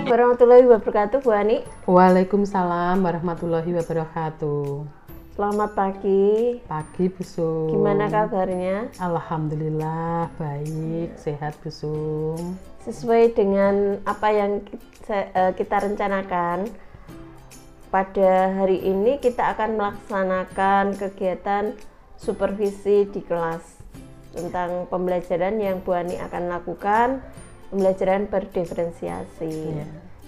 warahmatullahi wabarakatuh, Bu Ani. Waalaikumsalam warahmatullahi wabarakatuh. Selamat pagi. Pagi, Bu Sum. Gimana kabarnya? Alhamdulillah baik, sehat Bu Sum. Sesuai dengan apa yang kita rencanakan, pada hari ini kita akan melaksanakan kegiatan supervisi di kelas tentang pembelajaran yang Bu Ani akan lakukan, pembelajaran berdiferensiasi.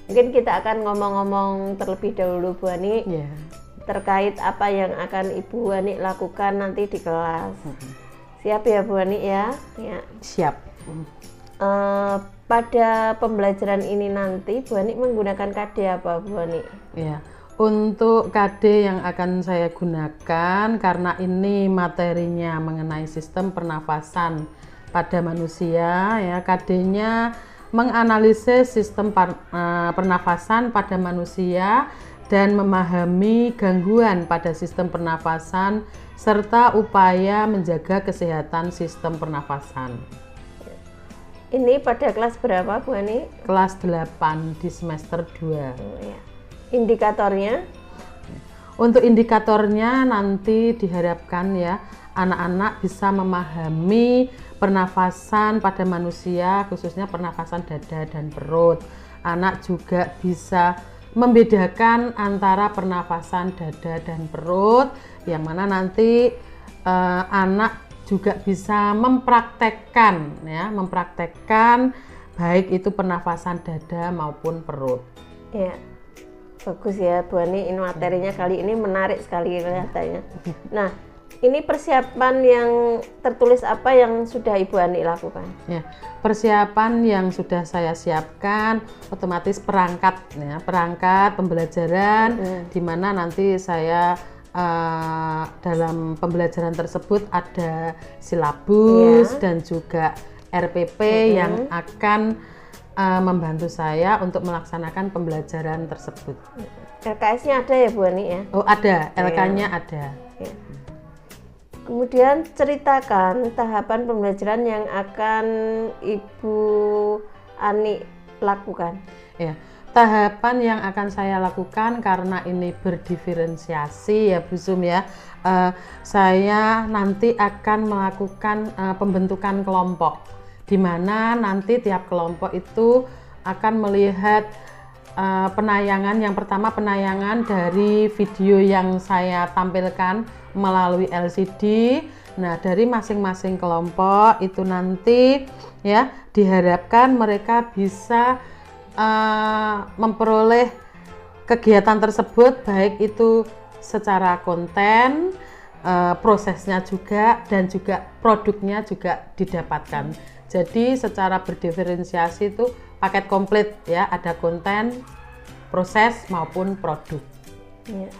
Mungkin kita akan ngomong-ngomong terlebih dahulu, Bu Ani, terkait apa yang akan Ibu Ani lakukan nanti di kelas. Siap ya Bu Ani ya? Siap. Pada pembelajaran ini nanti Bu Ani menggunakan KD apa, Bu Ani? Untuk KD yang akan saya gunakan, karena ini materinya mengenai sistem pernafasan pada manusia, ya, KD-nya menganalisis sistem pernafasan pada manusia dan memahami gangguan pada sistem pernafasan serta upaya menjaga kesehatan sistem pernafasan. Ini pada kelas berapa, Bu Ani? Kelas 8 di semester 2. Indikatornya? Untuk indikatornya nanti diharapkan ya anak-anak bisa memahami pernafasan pada manusia, khususnya pernafasan dada dan perut. Anak juga bisa membedakan antara pernafasan dada dan perut, yang mana nanti anak juga bisa mempraktekkan baik itu pernafasan dada maupun perut. Ya, bagus ya Bu Ani, ini materinya kali ini menarik sekali kelihatannya. Nah, ini persiapan yang tertulis apa yang sudah Ibu Ani lakukan? Ya, persiapan yang sudah saya siapkan otomatis perangkat pembelajaran, di mana nanti saya dalam pembelajaran tersebut ada silabus dan juga RPP yang akan membantu saya untuk melaksanakan pembelajaran tersebut. LKS-nya ada ya Bu Ani ya? Oh ada, LK-nya ada. Kemudian ceritakan tahapan pembelajaran yang akan Ibu Ani lakukan. Ya, tahapan yang akan saya lakukan karena ini berdiferensiasi ya Bu Sum ya. Saya nanti akan melakukan pembentukan kelompok, di mana nanti tiap kelompok itu akan melihat penayangan. Yang pertama penayangan dari video yang saya tampilkan melalui LCD. Nah, dari masing-masing kelompok itu nanti ya diharapkan mereka bisa memperoleh kegiatan tersebut, baik itu secara konten, prosesnya juga, dan juga produknya juga didapatkan. Jadi secara berdiferensiasi itu paket komplit ya, ada konten, proses maupun produk. Ya.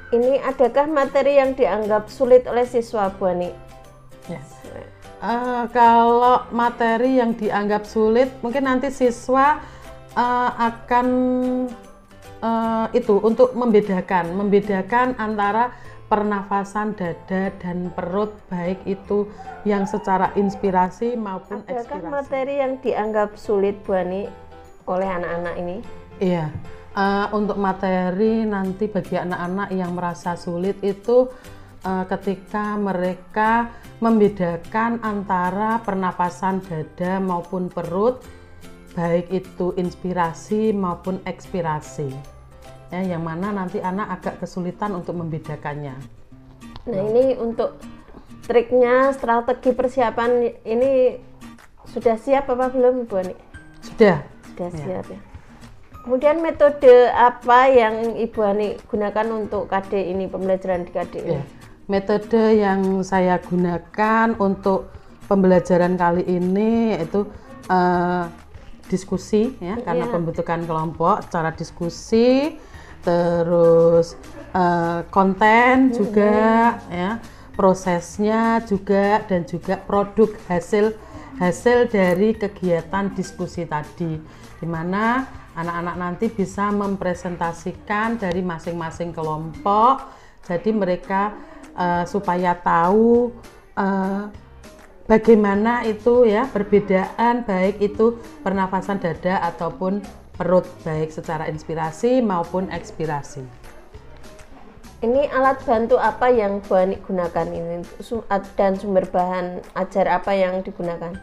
Ini adakah materi yang dianggap sulit oleh siswa Bu Ani? Kalau materi yang dianggap sulit, mungkin nanti siswa akan untuk membedakan antara pernafasan dada dan perut, baik itu yang secara inspirasi maupun ekspirasi. Adakah materi yang dianggap sulit Bu Ani oleh anak-anak ini? Iya, untuk materi nanti bagi anak-anak yang merasa sulit itu ketika mereka membedakan antara pernafasan dada maupun perut, baik itu inspirasi maupun ekspirasi. Ya, yang mana nanti anak agak kesulitan untuk membedakannya. Nah, ini untuk triknya, strategi persiapan ini sudah siap apa belum Bu Ani? Sudah siap ya. Kemudian metode apa yang Ibu Ani gunakan untuk KD ini, pembelajaran di KD ini? Metode yang saya gunakan untuk pembelajaran kali ini yaitu diskusi ya, karena pembentukan kelompok, cara diskusi, terus konten juga ya, prosesnya juga, dan juga produk hasil dari kegiatan diskusi tadi, di mana anak-anak nanti bisa mempresentasikan dari masing-masing kelompok. Jadi mereka supaya tahu bagaimana itu ya perbedaan, baik itu pernafasan dada ataupun perut, baik secara inspirasi maupun ekspirasi. Ini alat bantu apa yang Bu Ani gunakan ini, dan sumber bahan ajar apa yang digunakan?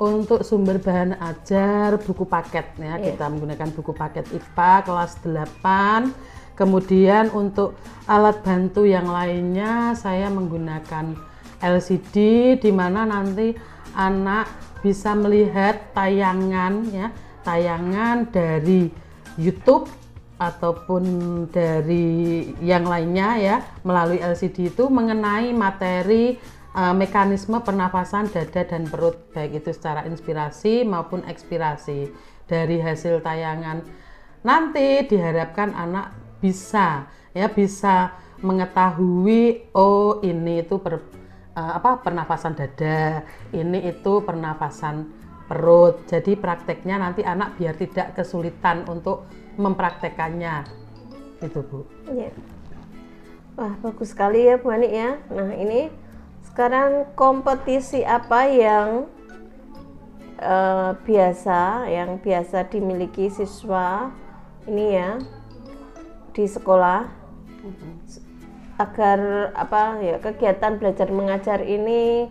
Untuk sumber bahan ajar buku paket ya, kita menggunakan buku paket IPA kelas 8. Kemudian untuk alat bantu yang lainnya saya menggunakan LCD, di mana nanti anak bisa melihat tayangan ya, tayangan dari YouTube ataupun dari yang lainnya ya, melalui LCD itu mengenai materi mekanisme pernafasan dada dan perut, baik itu secara inspirasi maupun ekspirasi. Dari hasil tayangan nanti diharapkan anak bisa mengetahui, oh ini itu pernafasan dada, ini itu pernafasan perut. Jadi prakteknya nanti anak biar tidak kesulitan untuk mempraktekannya, itu Bu. Ya. Wah, bagus sekali ya Bu Ani ya. Nah, ini sekarang kompetisi apa yang biasa dimiliki siswa ini ya di sekolah, agar kegiatan belajar mengajar ini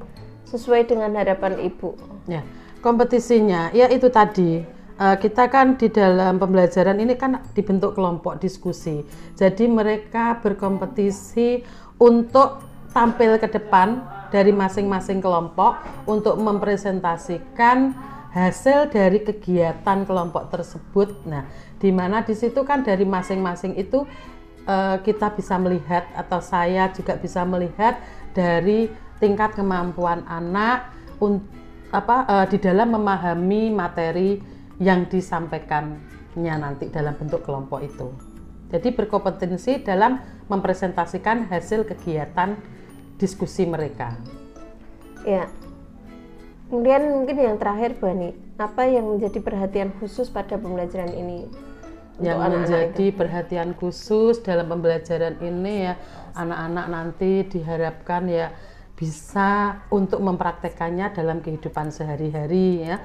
sesuai dengan harapan Ibu? Ya, kompetisinya ya itu tadi. Kita kan di dalam pembelajaran ini kan dibentuk kelompok diskusi. Jadi mereka berkompetisi untuk tampil ke depan dari masing-masing kelompok untuk mempresentasikan hasil dari kegiatan kelompok tersebut. Nah, di mana di situ kan dari masing-masing itu kita bisa melihat, atau saya juga bisa melihat dari tingkat kemampuan anak di dalam memahami materi yang disampaikannya nanti dalam bentuk kelompok itu. Jadi berkompetensi dalam mempresentasikan hasil kegiatan diskusi mereka. Ya. Kemudian mungkin yang terakhir Bu Ani, apa yang menjadi perhatian khusus pada pembelajaran ini? Yang menjadi perhatian khusus dalam pembelajaran ini ya, anak-anak nanti diharapkan ya bisa untuk mempraktekannya dalam kehidupan sehari-hari ya.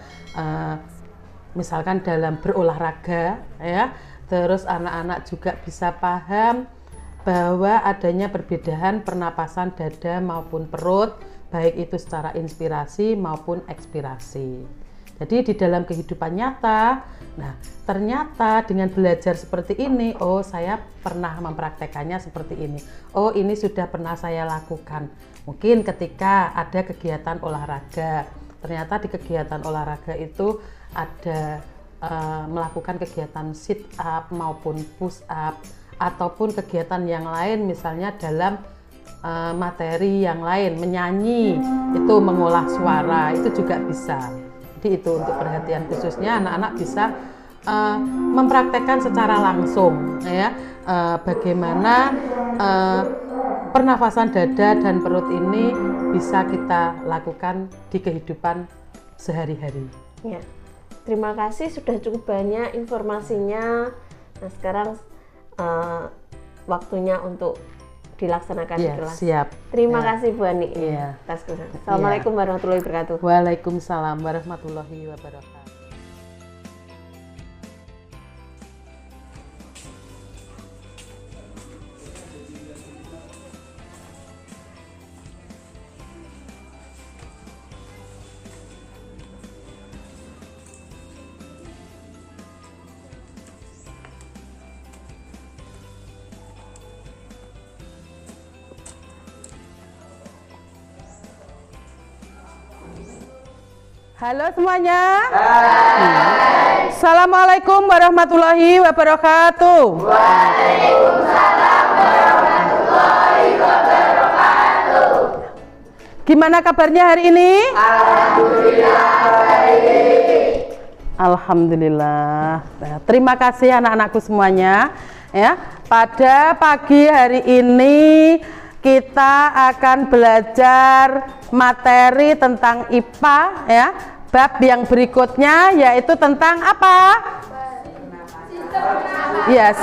Misalkan dalam berolahraga ya, terus anak-anak juga bisa paham bahwa adanya perbedaan pernapasan dada maupun perut, baik itu secara inspirasi maupun ekspirasi. Jadi di dalam kehidupan nyata, nah ternyata dengan belajar seperti ini, oh saya pernah mempraktekannya seperti ini, oh ini sudah pernah saya lakukan. Mungkin ketika ada kegiatan olahraga, ternyata di kegiatan olahraga itu ada melakukan kegiatan sit up maupun push up, ataupun kegiatan yang lain, misalnya dalam materi yang lain, menyanyi, itu mengolah suara, itu juga bisa. Jadi itu untuk perhatian khususnya anak-anak bisa mempraktekkan secara langsung ya, bagaimana pernafasan dada dan perut ini bisa kita lakukan di kehidupan sehari-hari. Ya. Terima kasih, sudah cukup banyak informasinya. Nah, sekarang waktunya untuk dilaksanakan di kelas. Siap. Terima kasih Bu Ani. Assalamualaikum warahmatullahi wabarakatuh. Waalaikumsalam warahmatullahi wabarakatuh. Halo semuanya. Hai. Assalamualaikum warahmatullahi wabarakatuh. Waalaikumsalam warahmatullahi wabarakatuh. Gimana kabarnya hari ini? Alhamdulillah baik. Alhamdulillah. Terima kasih anak-anakku semuanya. Ya, pada pagi hari ini kita akan belajar materi tentang IPA ya. Bab yang berikutnya yaitu tentang apa?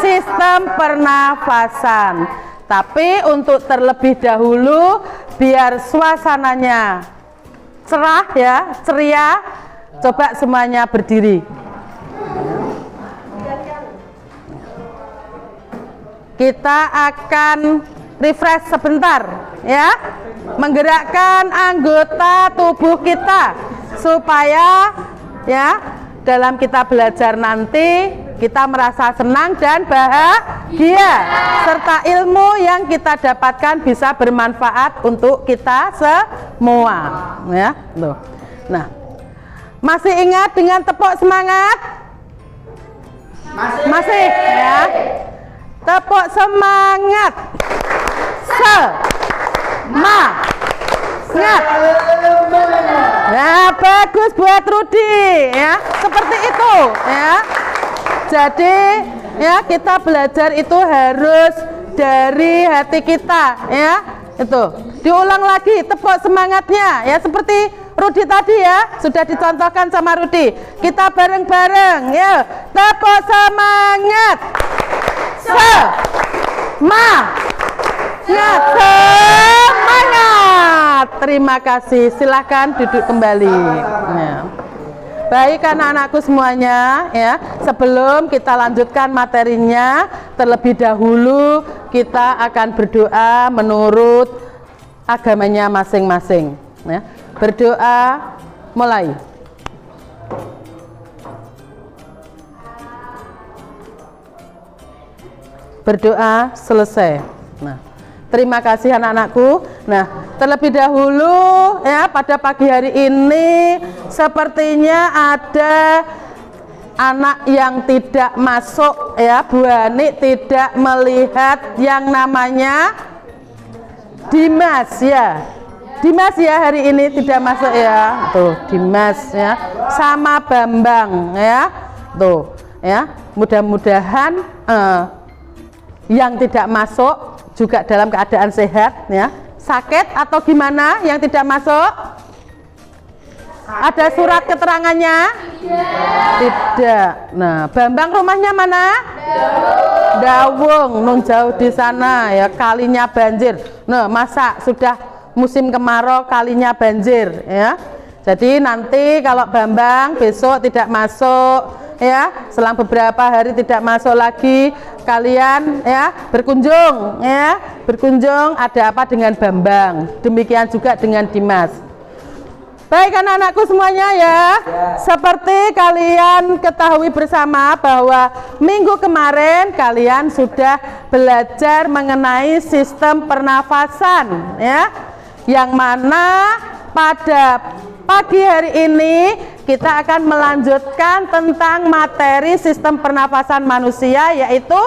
Sistem pernafasan. Tapi untuk terlebih dahulu biar suasananya cerah ya, ceria, coba semuanya berdiri. kita akan refresh sebentar ya, menggerakkan anggota tubuh kita supaya ya dalam kita belajar nanti kita merasa senang dan bahagia, serta ilmu yang kita dapatkan bisa bermanfaat untuk kita semua ya. Tuh. Nah, masih ingat dengan tepuk semangat? Masih ya. Tepuk semangat. Semangat. Nah, bagus buat Rudi ya. Seperti itu ya. Jadi ya kita belajar itu harus dari hati kita ya. Itu. Diulang lagi tepuk semangatnya ya, seperti Rudi tadi ya, sudah dicontohkan sama Rudi. Kita bareng-bareng ya. Tepuk semangat. Semangat. Terima kasih. Silahkan duduk kembali. Ya. Baik anak-anakku semuanya ya, sebelum kita lanjutkan materinya, terlebih dahulu kita akan berdoa menurut agamanya masing-masing ya. Berdoa mulai. Berdoa selesai. Nah, terima kasih anak-anakku. Nah, terlebih dahulu ya pada pagi hari ini sepertinya ada anak yang tidak masuk ya. Bu Ani tidak melihat yang namanya Dimas ya. Dimas ya hari ini tidak masuk ya. Tuh, Dimas ya. Sama Bambang ya. Tuh, ya. Mudah-mudahan yang tidak masuk juga dalam keadaan sehat ya. Sakit atau gimana yang tidak masuk? Ada surat keterangannya? Tidak. Nah, Bambang rumahnya mana? Dawung, nun jauh di sana ya, kalinya banjir. Nah, masa sudah musim kemarau kalinya banjir ya. Jadi nanti kalau Bambang besok tidak masuk ya, selang beberapa hari tidak masuk lagi, kalian ya berkunjung ya, berkunjung ada apa dengan Bambang, demikian juga dengan Dimas. Baik anak-anakku semuanya ya, seperti kalian ketahui bersama bahwa minggu kemarin kalian sudah belajar mengenai sistem pernafasan ya, yang mana pada pagi hari ini kita akan melanjutkan tentang materi sistem pernafasan manusia, yaitu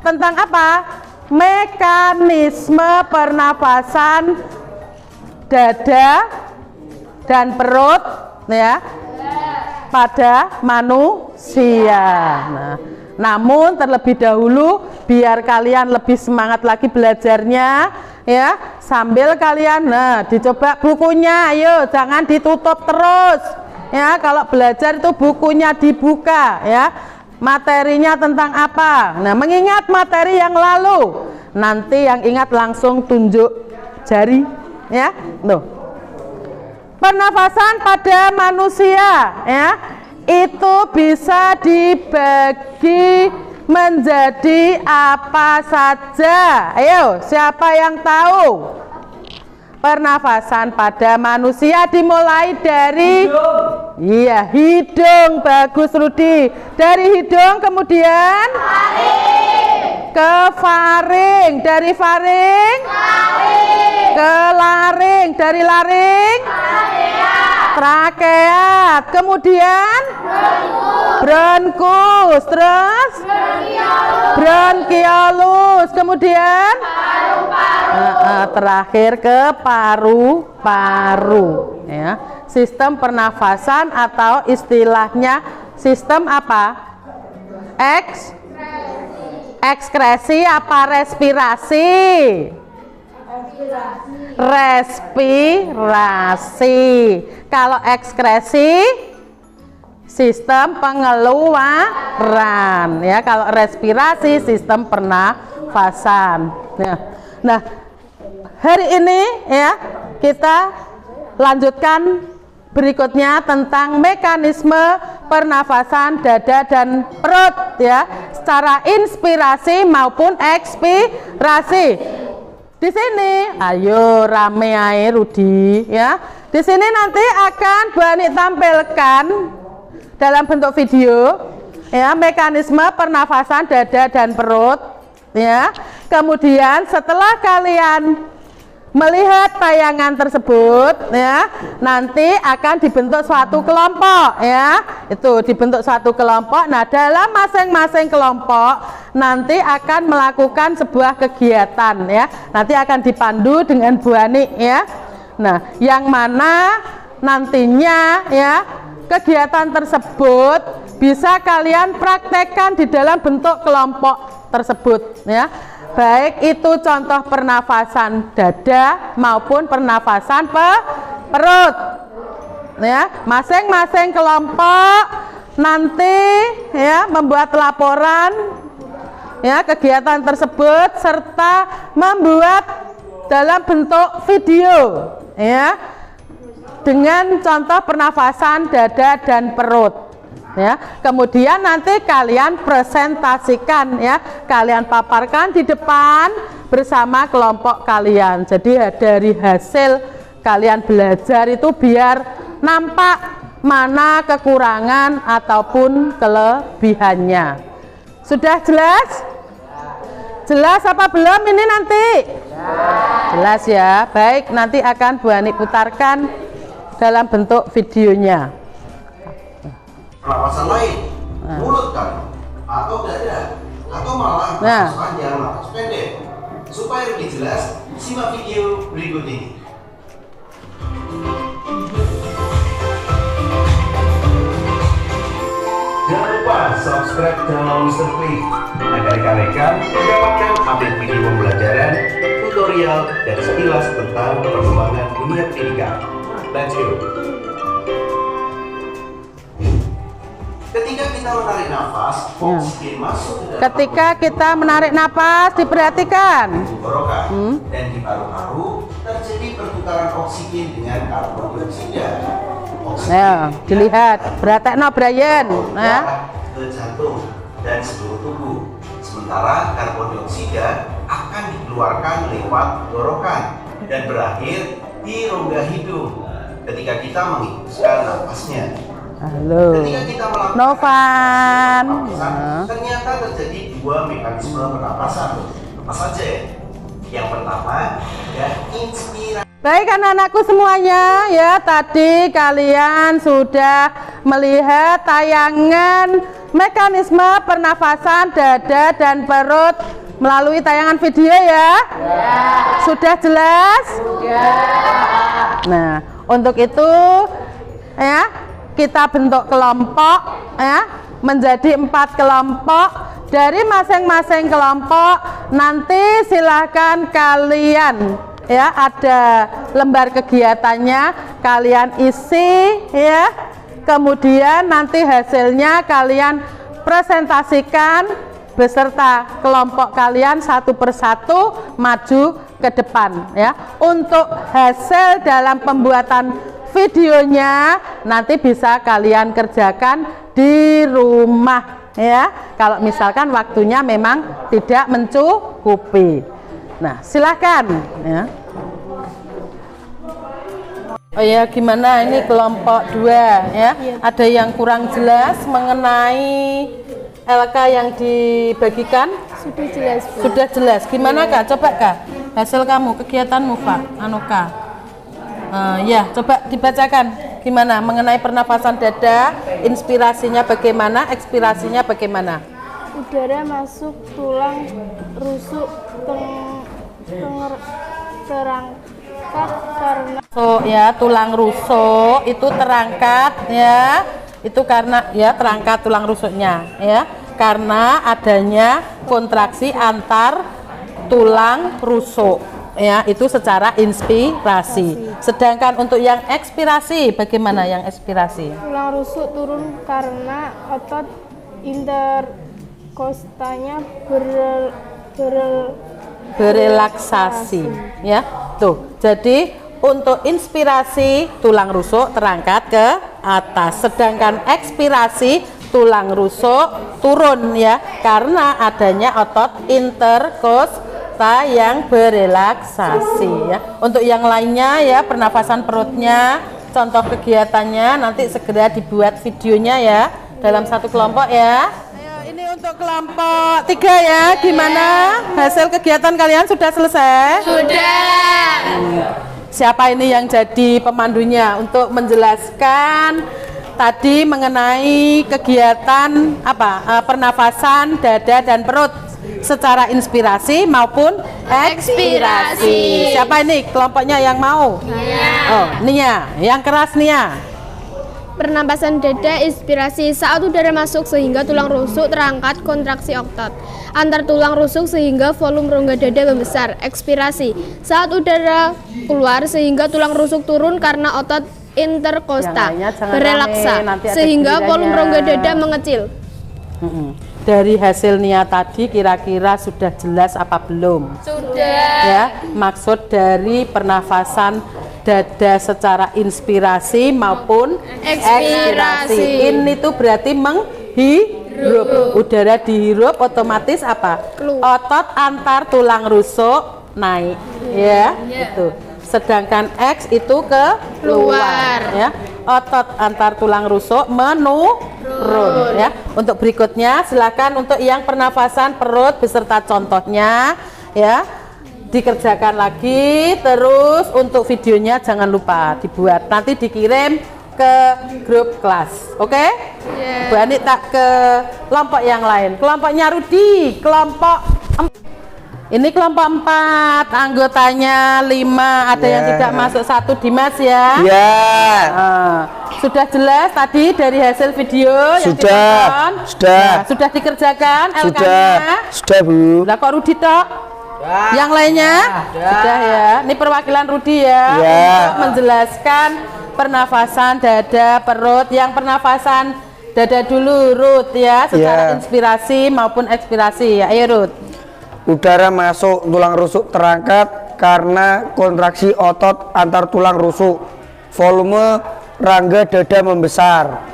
tentang apa? Mekanisme pernafasan dada dan perut ya pada manusia. Nah, namun terlebih dahulu biar kalian lebih semangat lagi belajarnya ya, sambil kalian dicoba bukunya, ayo jangan ditutup terus ya. Kalau belajar itu bukunya dibuka ya, materinya tentang apa. Nah, mengingat materi yang lalu, nanti yang ingat langsung tunjuk jari ya. Tuh, pernafasan pada manusia ya itu bisa dibagi menjadi apa saja. Ayo, siapa yang tahu? Pernafasan pada manusia dimulai dari iya, hidung. Bagus Rudi. Dari hidung kemudian ke faring, dari faring ke laring, dari laring trakeat, kemudian bronkus, terus bronkiolus, kemudian terakhir ke paru-paru ya. Sistem pernafasan atau istilahnya sistem apa? Ekskresi apa respirasi? Respirasi. Kalau ekskresi sistem pengeluaran ya, kalau respirasi sistem pernafasan. Nah, hari ini ya kita lanjutkan berikutnya tentang mekanisme pernafasan dada dan perut ya, secara inspirasi maupun ekspirasi. Di sini, ayo rame air Rudi ya. Di sini nanti akan Bu Ani tampilkan dalam bentuk video ya mekanisme pernafasan dada dan perut ya. Kemudian setelah kalian melihat tayangan tersebut ya, nanti akan dibentuk suatu kelompok ya. Itu dibentuk suatu kelompok. Nah, dalam masing-masing kelompok nanti akan melakukan sebuah kegiatan ya. Nanti akan dipandu dengan Bu Ani ya. Nah, yang mana nantinya ya kegiatan tersebut bisa kalian praktekkan di dalam bentuk kelompok tersebut ya. Baik itu contoh pernafasan dada maupun pernafasan perut ya. Masing-masing kelompok nanti ya membuat laporan ya kegiatan tersebut serta membuat dalam bentuk video ya dengan contoh pernafasan dada dan perut ya. Kemudian nanti kalian presentasikan ya, kalian paparkan di depan bersama kelompok kalian. Jadi dari hasil kalian belajar itu biar nampak mana kekurangan ataupun kelebihannya. Sudah jelas? Jelas apa belum ini nanti? Jelas ya. Baik, nanti akan Bu Ani putarkan dalam bentuk videonya. Pernapasan lain, mulut kan, atau dada, atau malah nafas panjang, nafas pendek. Supaya lebih jelas, simak video berikut ini. Jangan lupa subscribe channel Mr. Click agar rekan-rekan mendapatkan update video pembelajaran, tutorial, dan sekilas tentang perkembangan dunia pendidikan. Let's go! Ketika kita menarik nafas, oksigen masuk ke dalam ketika kita menarik nafas, diperhatikan tenggorokan dan di paru-paru terjadi pertukaran oksigen dengan karbon dioksida. Ya, dilihat beratekno Brian nah ke jantung dan seluruh tubuh. Sementara karbon dioksida akan dikeluarkan lewat tenggorokan dan berakhir di rongga hidung ketika kita menghembuskan nafasnya. halo Ketika kita melakukan Novan pernapasan, ternyata terjadi dua mekanisme pernapasan. Apa saja? Yang pertama, ada inspirasi. baik anak-anakku semuanya ya, tadi kalian sudah melihat tayangan mekanisme pernafasan dada dan perut melalui tayangan video ya? Sudah jelas? Nah, untuk itu ya kita bentuk kelompok ya menjadi 4 kelompok. Dari masing-masing kelompok nanti silahkan kalian ya, ada lembar kegiatannya kalian isi ya, kemudian nanti hasilnya kalian presentasikan beserta kelompok kalian satu persatu maju ke depan ya. Untuk hasil dalam pembuatan videonya nanti bisa kalian kerjakan di rumah ya, kalau misalkan waktunya memang tidak mencukupi. Nah, silahkan ya. Oh ya, gimana ini kelompok 2 ya? Ada yang kurang jelas mengenai LK yang dibagikan? Sudah jelas, Bu. Sudah jelas. Gimana Kak? Coba Kak, hasil kamu, kegiatanmu Pak, Kak. Ya, coba dibacakan gimana mengenai pernafasan dada, inspirasinya bagaimana, ekspirasinya bagaimana? Udara masuk tulang rusuk terangkat karena Ya, tulang rusuk itu terangkat ya. Itu karena ya terangkat tulang rusuknya ya, karena adanya kontraksi antar tulang rusuk. Ya, itu secara inspirasi. Sedangkan untuk yang ekspirasi, bagaimana yang ekspirasi? tulang rusuk turun karena otot interkostalnya berelaksasi. Ya, tuh. Jadi untuk inspirasi tulang rusuk terangkat ke atas, sedangkan ekspirasi tulang rusuk turun ya, karena adanya otot interkosta yang berelaksasi ya. Untuk yang lainnya ya, pernafasan perutnya, contoh kegiatannya nanti segera dibuat videonya ya dalam satu kelompok ya. Ayo, ini untuk kelompok 3 ya. Gimana hasil kegiatan kalian, sudah selesai? Sudah. Siapa ini yang jadi pemandunya untuk menjelaskan tadi mengenai kegiatan pernafasan dada dan perut secara inspirasi maupun ekspirasi. Siapa ini kelompoknya yang mau? Oh, Nia, yang keras Nia. Pernapasan dada inspirasi, saat udara masuk sehingga tulang rusuk terangkat, kontraksi otot antar tulang rusuk sehingga volume rongga dada membesar. Ekspirasi, saat udara keluar sehingga tulang rusuk turun karena otot interkosta berelaksa sehingga volume rongga dada mengecil. Dari hasil Nia tadi kira-kira sudah jelas apa belum? Sudah. Ya, maksud dari pernafasan dada secara inspirasi maupun ekspirasi. Ini tuh berarti menghirup. Udara dihirup otomatis apa? Otot antar tulang rusuk naik ya, itu. Sedangkan X itu keluar ya. Otot antar tulang rusuk menurun ya. Untuk berikutnya silakan untuk yang pernafasan perut beserta contohnya ya, dikerjakan lagi. Terus untuk videonya jangan lupa dibuat, nanti dikirim ke grup kelas. Oke? Bu Ani tak ke kelompok yang lain. Kelompoknya Rudi, ini kelompok 4, anggotanya 5, ada yang tidak masuk 1, Dimas ya. Sudah jelas tadi dari hasil video yang ditonton? Sudah dikerjakan LK-nya? Sudah Bu. Lah kok Rudi tok? Yang lainnya? Sudah ya. Ini perwakilan Rudi ya, untuk menjelaskan pernafasan dada, perut. Yang pernafasan dada dulu Ruth ya, secara inspirasi maupun ekspirasi ya. Ayo Ruth. Udara masuk, tulang rusuk terangkat karena kontraksi otot antar tulang rusuk. Volume rongga dada membesar.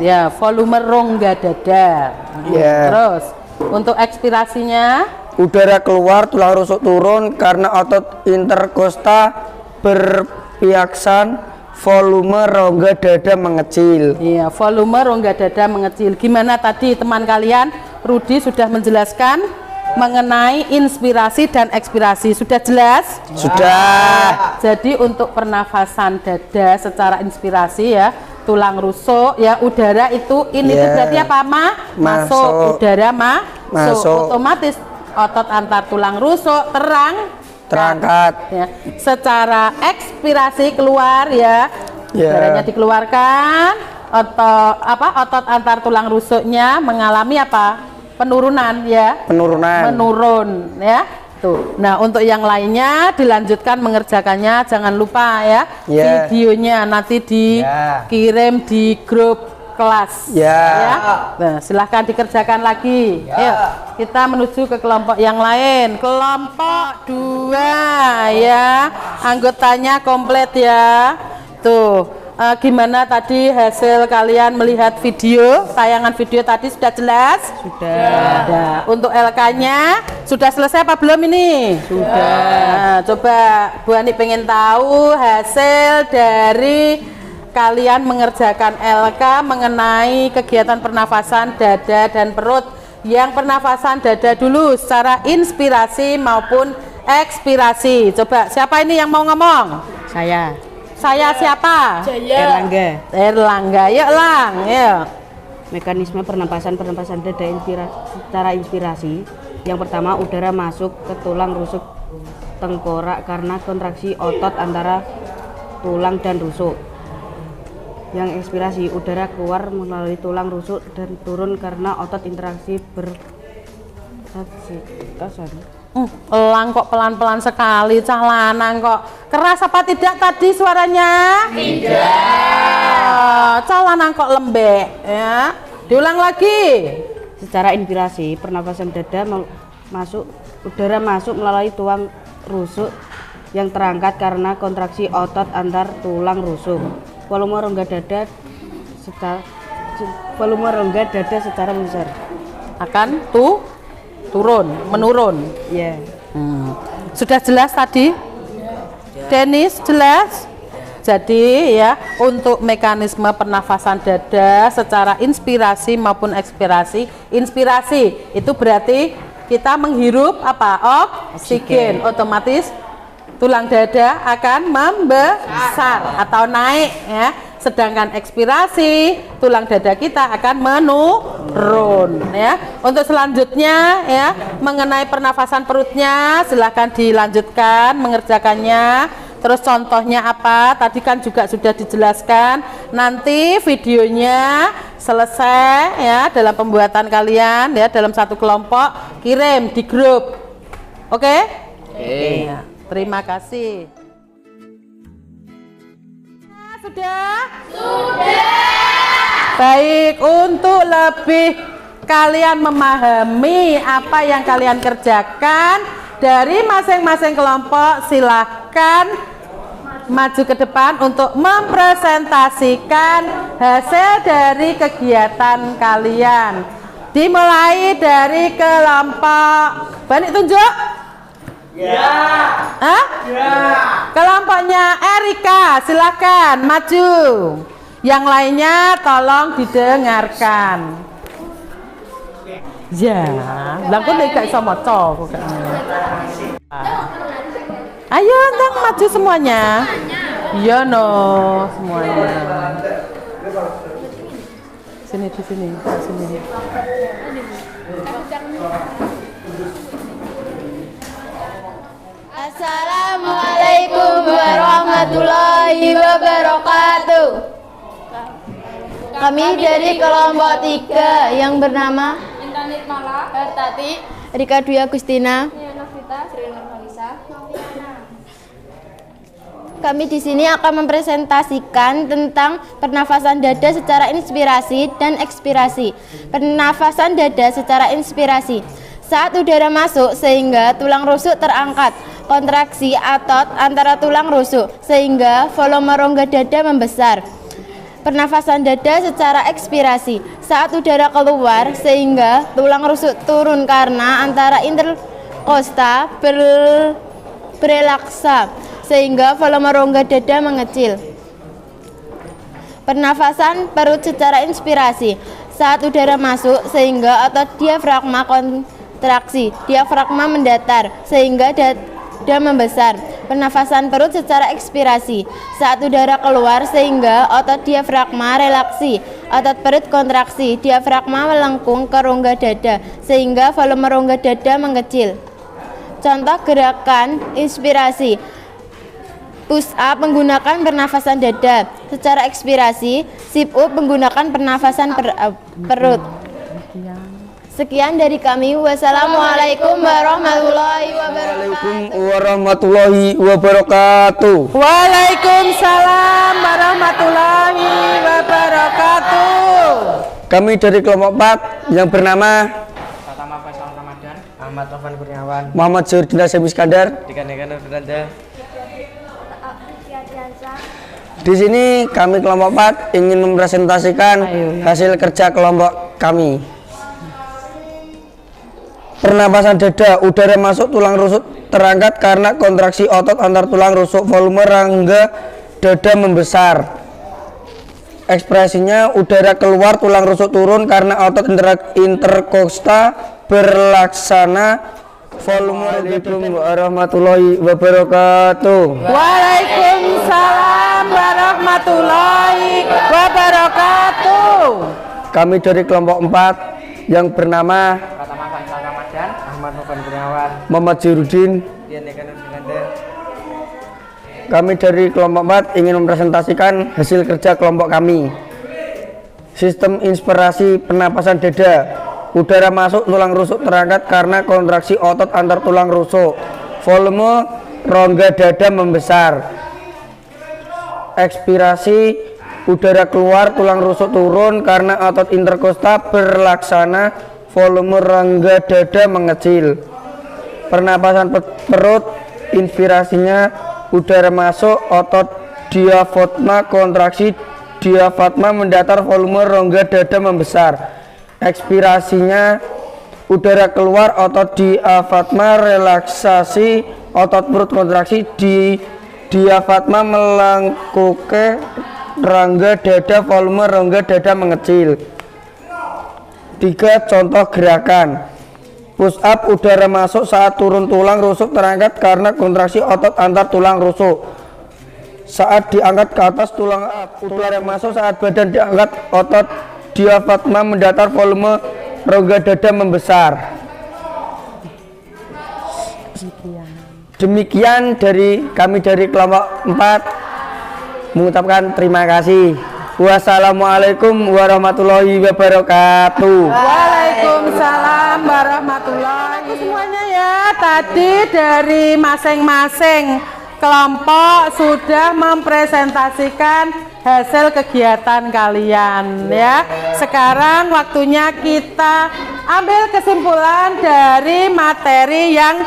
Ya, volume rongga dada. Terus untuk ekspirasinya, udara keluar, tulang rusuk turun karena otot interkosta berpiaksan. Volume rongga dada mengecil. Iya, volume rongga dada mengecil. Gimana tadi teman kalian? Rudi sudah menjelaskan mengenai inspirasi dan ekspirasi. Sudah jelas? Sudah. Jadi untuk pernafasan dada secara inspirasi ya, tulang rusuk ya, udara itu ini itu berarti apa? Masuk. Udara masuk. Otomatis otot antar tulang rusuk terangkat ya. Secara ekspirasi keluar ya. Udaranya dikeluarkan, otot antar tulang rusuknya mengalami apa? Penurunan ya. Menurun ya. Tuh. Nah, untuk yang lainnya dilanjutkan mengerjakannya, jangan lupa ya. Videonya nanti dikirim di grup kelas ya. Nah, silahkan dikerjakan lagi. Ayo, kita menuju ke kelompok yang lain. Kelompok 2 ya. Anggotanya komplit ya. Tuh. Gimana tadi hasil kalian melihat video, tayangan video tadi sudah jelas? Sudah. Untuk LK-nya sudah selesai apa belum ini? Sudah. Nah, coba Bu Ani pengen tahu hasil dari kalian mengerjakan LK mengenai kegiatan pernafasan dada dan perut. Yang pernafasan dada dulu secara inspirasi maupun ekspirasi. Coba siapa ini yang mau ngomong? Saya siapa? Erlangga. Yuk Lang, yuk. Mekanisme pernapasan dada secara inspirasi. Yang pertama, udara masuk ke tulang rusuk tengkorak karena kontraksi otot antara tulang dan rusuk. Yang ekspirasi, udara keluar melalui tulang rusuk dan turun karena otot interaksi Elang kok pelan-pelan sekali, cah lanang kok. Keras apa tidak tadi suaranya? Tidak. Cah lanang kok lembek ya. Diulang lagi. Secara inspirasi, pernapasan dada udara masuk melalui tulang rusuk yang terangkat karena kontraksi otot antar tulang rusuk. Volume rongga dada volume rongga dada secara besar. Akan menurun. Ya. Sudah jelas tadi? Denis, jelas? Jadi ya, untuk mekanisme pernafasan dada secara inspirasi maupun ekspirasi. Inspirasi itu berarti kita menghirup apa? Oksigen. Otomatis tulang dada akan membesar atau naik ya. Sedangkan ekspirasi tulang dada kita akan menurun ya. Untuk selanjutnya ya, mengenai pernafasan perutnya silahkan dilanjutkan mengerjakannya. Terus contohnya apa? Tadi kan juga sudah dijelaskan. Nanti videonya selesai ya dalam pembuatan kalian ya dalam satu kelompok, kirim di grup. Oke? Ya, terima kasih. Sudah? Baik, untuk lebih kalian memahami apa yang kalian kerjakan dari masing-masing kelompok, silahkan maju ke depan untuk mempresentasikan hasil dari kegiatan kalian. Dimulai dari kelompok, Bani tunjuk. Ya. Hah? Ya. Kelompoknya Erika, silakan maju. Yang lainnya tolong didengarkan. Ya, langkung nek gak iso maca kok. Ayo, ndang maju semuanya. Iya no, semuanya. Sini di sini, sini. Assalamualaikum warahmatullahi wabarakatuh. Kami dari kelompok 3 yang bernama Intanit Mala, Tati, Rika Dwi Agustina. Kami di sini akan mempresentasikan tentang pernafasan dada secara inspirasi dan ekspirasi. Pernafasan dada secara inspirasi. Saat udara masuk sehingga tulang rusuk terangkat, kontraksi otot antara tulang rusuk sehingga volume rongga dada membesar. Pernafasan dada secara ekspirasi. Saat udara keluar sehingga tulang rusuk turun karena antara interkosta berelaksa sehingga volume rongga dada mengecil. Pernafasan perut secara inspirasi. Saat udara masuk sehingga otot diafragma kontraksi, diafragma mendatar sehingga dada membesar. Pernafasan perut secara ekspirasi. Saat udara keluar sehingga otot diafragma relaksi, otot perut kontraksi, diafragma melengkung ke rongga dada sehingga volume rongga dada mengecil. Contoh gerakan inspirasi. Push up menggunakan pernafasan dada. Secara ekspirasi, sit up menggunakan pernafasan perut. Sekian dari kami. Wassalamualaikum warahmatullahi wabarakatuh. Warahmatullahi wabarakatuh. Waalaikumsalam warahmatullahi wabarakatuh. Kami dari kelompok 4 yang bernama Pertama Faisal Ramadan, Ahmad Taufan Kurniawan, Muhammad Zurdina Iskandar. Dikarenakan Fernanda. Di sini kami kelompok 4 ingin mempresentasikan hasil kerja kelompok kami. Pernapasan dada, udara masuk tulang rusuk terangkat karena kontraksi otot antar tulang rusuk, volume rongga dada membesar. Ekspresinya udara keluar tulang rusuk turun karena otot interkosta berlaksana. Assalamualaikum warahmatullahi wabarakatuh. Waalaikumsalam warahmatullahi wabarakatuh. Kami dari kelompok 4 yang bernama Pertama Faisal Ramadan, Ahmad Taufan Kurniawan, Muhammad Zurdin. Dikarenakan Fernanda. Kami dari kelompok 4 ingin mempresentasikan hasil kerja kelompok kami. Sistem inspirasi pernapasan dada. Udara masuk tulang rusuk terangkat karena kontraksi otot antar tulang rusuk. Volume rongga dada membesar. Ekspirasi, udara keluar tulang rusuk turun karena otot interkosta berlaksana. Volume rongga dada mengecil. Pernapasan perut, inspirasinya udara masuk, otot diafragma kontraksi, diafragma mendatar, volume rongga dada membesar. Ekspirasinya udara keluar, otot diafragma relaksasi, otot perut kontraksi, di diafragma melengkuke rongga dada, volume rongga dada mengecil. 3. Contoh gerakan. Push up, udara masuk saat turun, tulang rusuk terangkat karena kontraksi otot antar tulang rusuk. Saat diangkat ke atas, tulang udara masuk saat badan diangkat, otot diafragma mendatar, volume rongga dada membesar. Demikian dari kami dari kelompok 4 mengucapkan terima kasih. Wassalamualaikum warahmatullahi wabarakatuh. Waalaikumsalam warahmatullahi wabarakatuh semuanya ya. Tadi dari masing-masing kelompok sudah mempresentasikan hasil kegiatan kalian ya. Sekarang waktunya kita ambil kesimpulan dari materi yang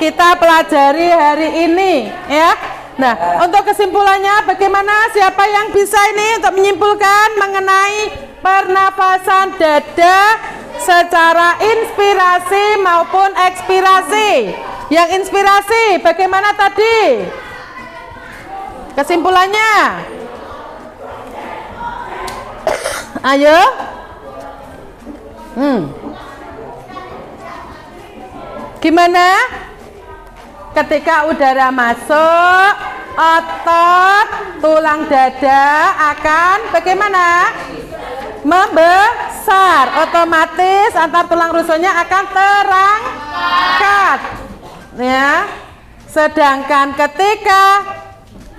kita pelajari hari ini ya. Nah, untuk kesimpulannya bagaimana? Siapa yang bisa ini untuk menyimpulkan mengenai pernafasan dada secara inspirasi maupun ekspirasi? Yang inspirasi bagaimana tadi? Kesimpulannya? Ayo. Gimana? Ketika udara masuk, otot tulang dada akan bagaimana? Membesar. Otomatis antar tulang rusuknya akan terangkat. Ya. Sedangkan ketika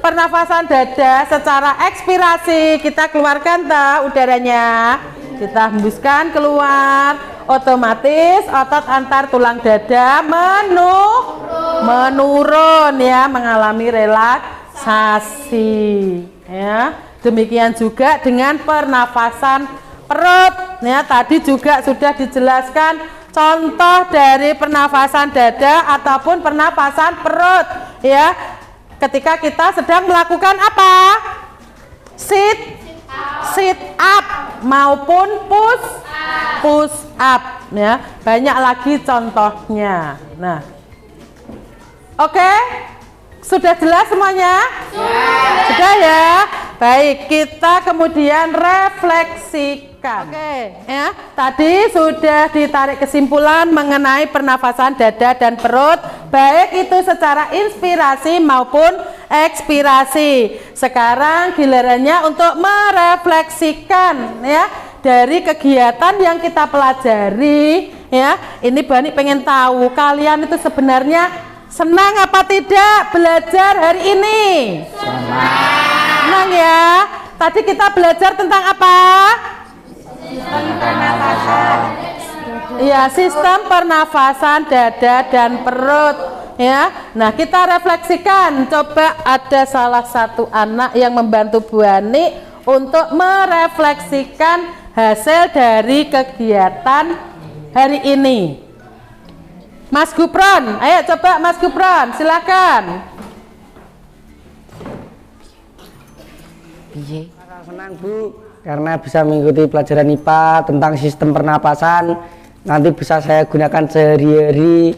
pernafasan dada secara ekspirasi, kita keluarkan udaranya, kita hembuskan keluar, otomatis otot antar tulang dada menurun ya, mengalami relaksasi ya. Demikian juga dengan pernafasan perut ya, tadi juga sudah dijelaskan contoh dari pernafasan dada ataupun pernafasan perut ya. Ketika kita sedang melakukan apa? Sit up maupun push up ya. Banyak lagi contohnya. Nah, oke, sudah jelas semuanya? Sudah ya. Baik, kita kemudian refleksikan. Oke, ya. Tadi sudah ditarik kesimpulan mengenai pernafasan dada dan perut, baik itu secara inspirasi maupun ekspirasi. Sekarang gilirannya untuk merefleksikan ya dari kegiatan yang kita pelajari ya. Ini Bani pengen tahu kalian itu sebenarnya senang apa tidak belajar hari ini? Senang ya. Tadi kita belajar tentang apa? Sistem pernafasan. Ya, sistem pernafasan dada dan perut ya. Nah, kita refleksikan. Coba ada salah satu anak yang membantu Bu Ani untuk merefleksikan hasil dari kegiatan hari ini. Mas Gupron, ayo coba Mas Gupron, silakan. Senang Bu, karena bisa mengikuti pelajaran IPA tentang sistem pernapasan. Nanti bisa saya gunakan sehari-hari,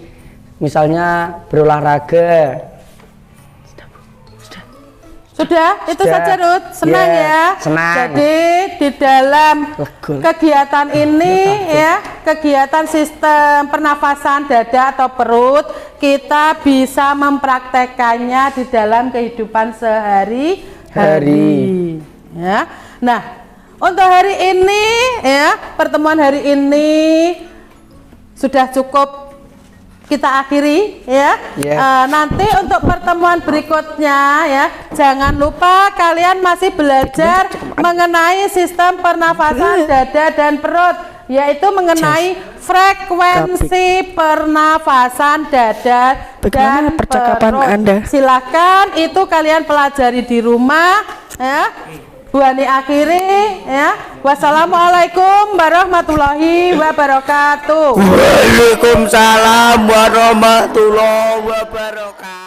misalnya berolahraga. Sudah, itu saja Ruth. Senang ya. Senang. Jadi di dalam kegiatan ini ya, kegiatan sistem pernafasan dada atau perut, kita bisa mempraktekannya di dalam kehidupan sehari-hari. Ya. Nah, untuk hari ini ya, pertemuan hari ini sudah cukup kita akhiri ya. Nanti untuk pertemuan berikutnya ya, jangan lupa kalian masih belajar mengenai sistem pernafasan dada dan perut, yaitu mengenai frekuensi pernafasan dada dan perut. Silakan itu kalian pelajari di rumah ya. Bu Ani akhiri ya. Wassalamualaikum warahmatullahi wabarakatuh. Waalaikumsalam warahmatullahi wabarakatuh.